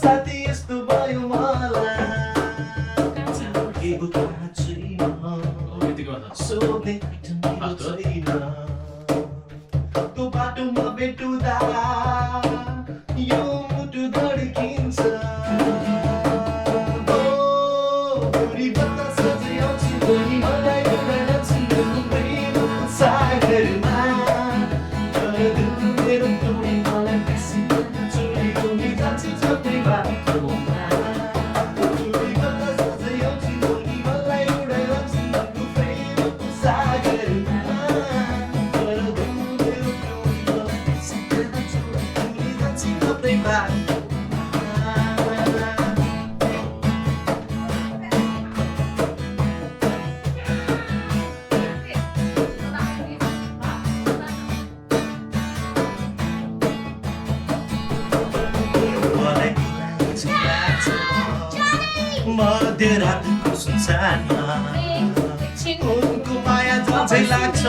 साथी यस्तो भयो मलाई के बुझ्न छैन सोध्ने मेरो छैन त्यो बाटोमा भेटुँदा यो मुटु धड्किन्छ ओ भुरी बतास चाहिँ आउँछ भोलि मलाई एउटा छिटो प्रेमको सागरमा तर दिल मेरो तोडी मलाई बेसी चोरी घुमी जान्छ जतै बाटोमा भुरी बतास चाहिँ आउँछ भोलि मलाई एउटा छिटो प्रेमको सागरमा तर दिल मेरो तोडी मलाई बेसी चोरी घुमी जान्छ जतै बाटोमा मध्यरातको सुनसानमा उनको माया झै लाग्छ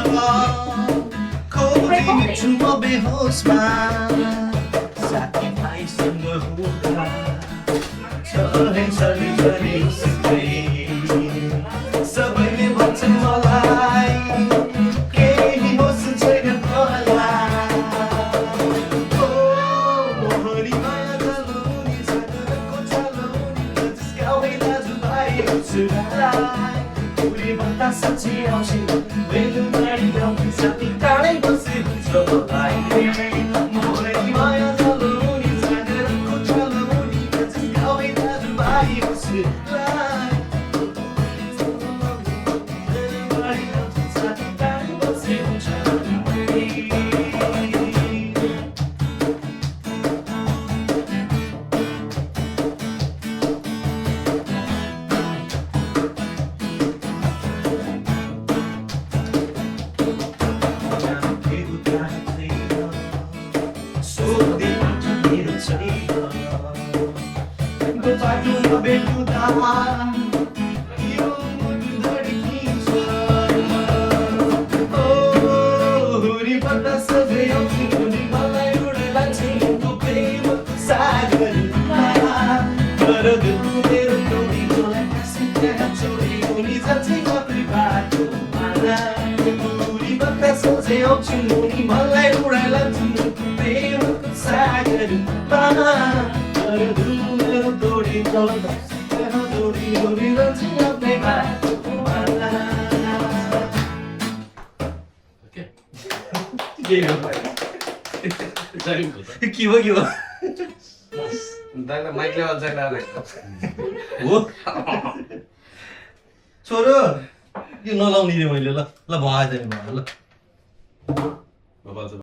खोजिन्छु म बेहोसमा साथीभाइसँग हुँदा सबैले भन्छन् मलाई केही होस् छैन मलाई ओ मोहनी माया चलाउने सागरको चलाउने जसकामै दाजुभाइ हुँछुलाई उरी भन्दा साँच्ची आउँछ मेरो गाडी आउँछ साथी टाढै बसे हुन्छ मलाई मोहनी माया चलाउने सागरको चलाउने जसकामै दाजुभाइ हुँछुलाई बाटोमा भेटुँदा यो मुटु धड्किन्छ ओ हुरी बतास चाहिँ आउँछ भोलि मलाई उडेर लान्छ यो प्रेमको सागरमा तर दिल मेरो तोडी मलाई कसै त्यहाँ छोडी उनी जान्छ कतै बाटोमा हुरी बतास चाहिँ आउँछ भोलि मलाई उडेर लान्छ यो प्रेमको सागरमा तर दिल मेरो तोडी त्यहाँ तोडी उडिरहन्छ आफ्नै बाटोमा के हो दाइले माइकले अझै लाएर हो छोरो यो नलाउने रे मैले ल ल भए त ल